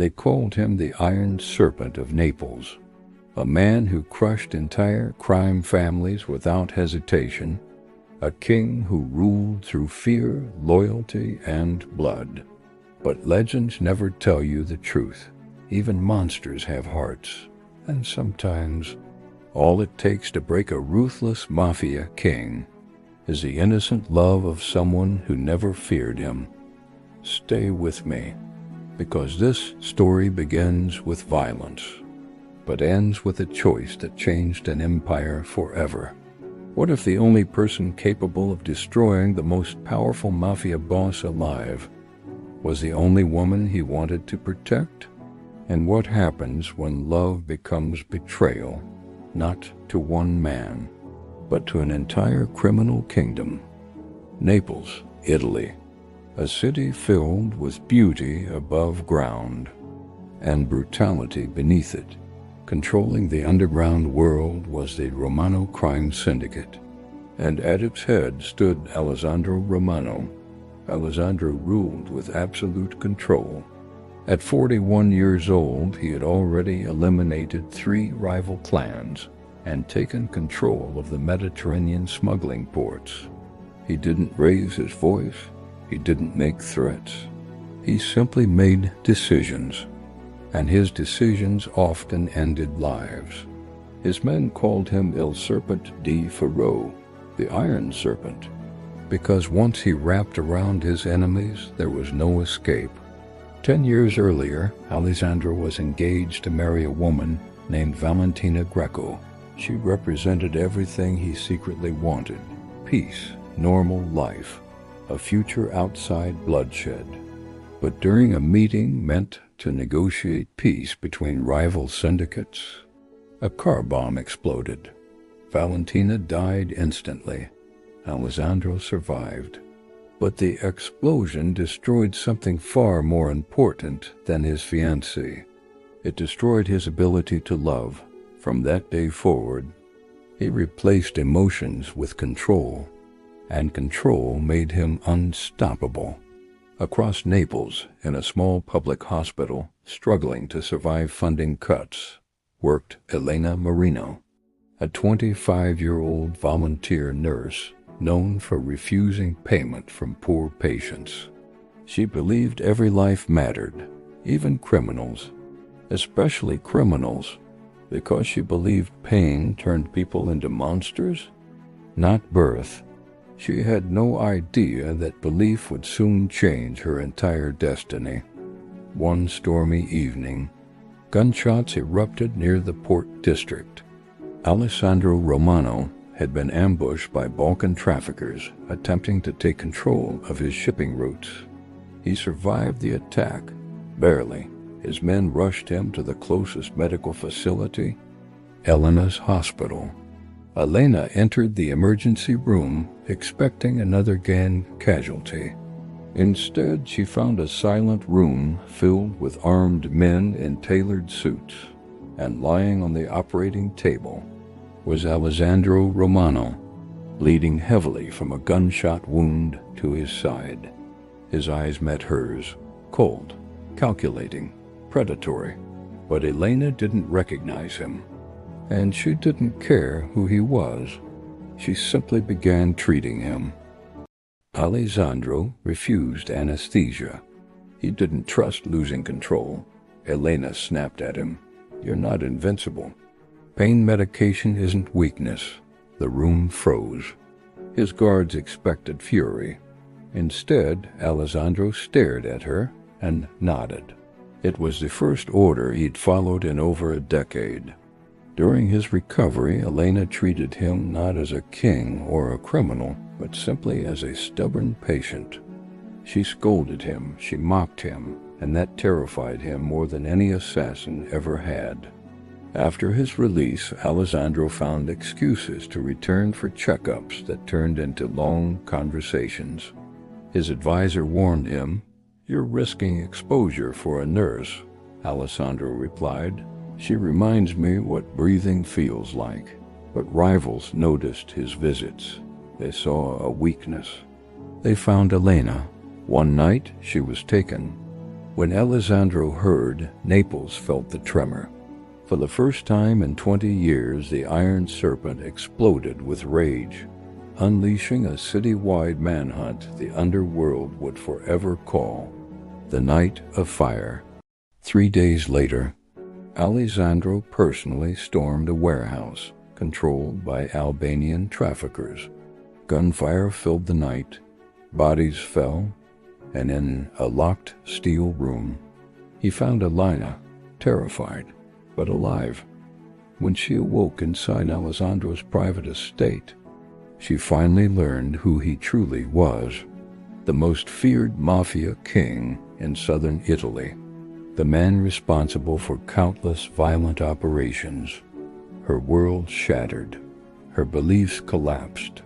They called him the Iron Serpent of Naples, a man who crushed entire crime families without hesitation, a king who ruled through fear, loyalty, and blood. But legends never tell you the truth. Even monsters have hearts, and sometimes all it takes to break a ruthless mafia king is the innocent love of someone who never feared him. Stay with me, because this story begins with violence, but ends with a choice that changed an empire forever. What if the only person capable of destroying the most powerful mafia boss alive was the only woman he wanted to protect? And what happens when love becomes betrayal, not to one man, but to an entire criminal kingdom? Naples, Italy, a city filled with beauty above ground and brutality beneath it. Controlling the underground world was the Romano crime syndicate, and at its head stood Alessandro Romano. Alessandro ruled with absolute control. At 41 years old, he had already eliminated 3 rival clans and taken control of the Mediterranean smuggling ports. He didn't raise his voice. He didn't make threats. He simply made decisions, and his decisions often ended lives. His men called him Il Serpent di Ferro, the Iron Serpent, because once he wrapped around his enemies, there was no escape. 10 years earlier, Alessandro was engaged to marry a woman named Valentina Greco. She represented everything he secretly wanted: peace, normal life, a future outside bloodshed. But during a meeting meant to negotiate peace between rival syndicates, a car bomb exploded. Valentina died instantly. Alessandro survived. But the explosion destroyed something far more important than his fiancée. It destroyed his ability to love. From that day forward, he replaced emotions with control, and control made him unstoppable. Across Naples, in a small public hospital, struggling to survive funding cuts, worked Elena Marino, a 25-year-old volunteer nurse known for refusing payment from poor patients. She believed every life mattered, even criminals, especially criminals, because she believed pain turned people into monsters, not birth. She had no idea that belief would soon change her entire destiny. One stormy evening, gunshots erupted near the Port District. Alessandro Romano had been ambushed by Balkan traffickers attempting to take control of his shipping routes. He survived the attack, barely. His men rushed him to the closest medical facility, Elena's hospital. Elena entered the emergency room expecting another gang casualty. Instead, she found a silent room filled with armed men in tailored suits, and lying on the operating table was Alessandro Romano, bleeding heavily from a gunshot wound to his side. His eyes met hers, cold, calculating, predatory. But Elena didn't recognize him, and she didn't care who he was. She simply began treating him. Alessandro refused anesthesia. He didn't trust losing control. Elena snapped at him. "You're not invincible. Pain medication isn't weakness." The room froze. His guards expected fury. Instead, Alessandro stared at her and nodded. It was the first order he'd followed in over a decade. During his recovery, Elena treated him not as a king or a criminal, but simply as a stubborn patient. She scolded him, she mocked him, and that terrified him more than any assassin ever had. After his release, Alessandro found excuses to return for checkups that turned into long conversations. His advisor warned him, "You're risking exposure for a nurse." Alessandro replied, "She reminds me what breathing feels like." But rivals noticed his visits. They saw a weakness. They found Elena. One night, she was taken. When Alessandro heard, Naples felt the tremor. For the first time in 20 years, the Iron Serpent exploded with rage, unleashing a city-wide manhunt the underworld would forever call the Night of Fire. 3 days later, Alessandro personally stormed a warehouse controlled by Albanian traffickers. Gunfire filled the night, bodies fell, and in a locked steel room, he found Elena, terrified, but alive. When she awoke inside Alessandro's private estate, she finally learned who he truly was, the most feared mafia king in southern Italy, the man responsible for countless violent operations. Her world shattered, her beliefs collapsed.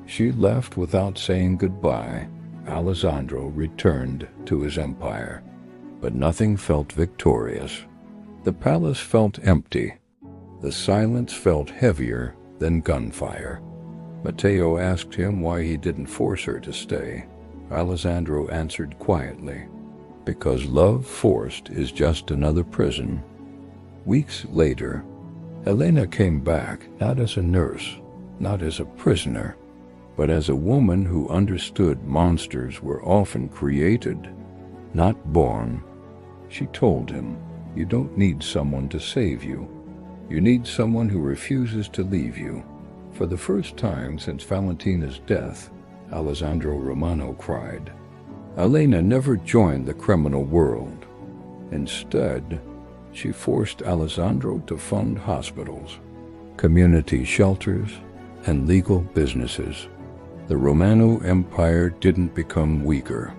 She left without saying goodbye. Alessandro returned to his empire, but nothing felt victorious. The palace felt empty. The silence felt heavier than gunfire. Matteo asked him why he didn't force her to stay. Alessandro answered quietly, "Because love forced is just another prison." Weeks later, Elena came back, not as a nurse, not as a prisoner, but as a woman who understood monsters were often created, not born. She told him, "You don't need someone to save you. You need someone who refuses to leave you." For the first time since Valentina's death, Alessandro Romano cried. Elena never joined the criminal world. Instead, she forced Alessandro to fund hospitals, community shelters, and legal businesses. The Romano Empire didn't become weaker.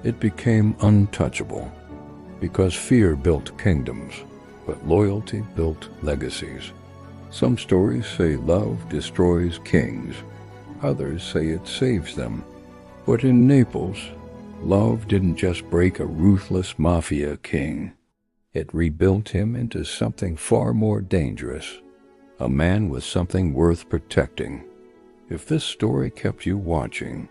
It became untouchable, because fear built kingdoms, but loyalty built legacies. Some stories say love destroys kings. Others say it saves them. But in Naples, love didn't just break a ruthless mafia king. It rebuilt him into something far more dangerous, a man with something worth protecting. If this story kept you watching,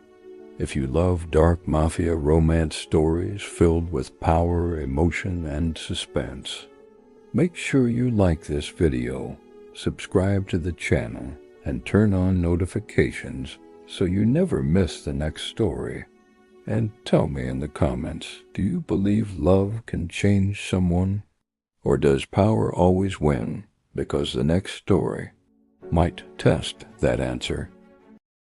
if you love dark mafia romance stories filled with power, emotion, and suspense, make sure you like this video, subscribe to the channel, and turn on notifications so you never miss the next story. And tell me in the comments, do you believe love can change someone? Or does power always win? Because the next story might test that answer.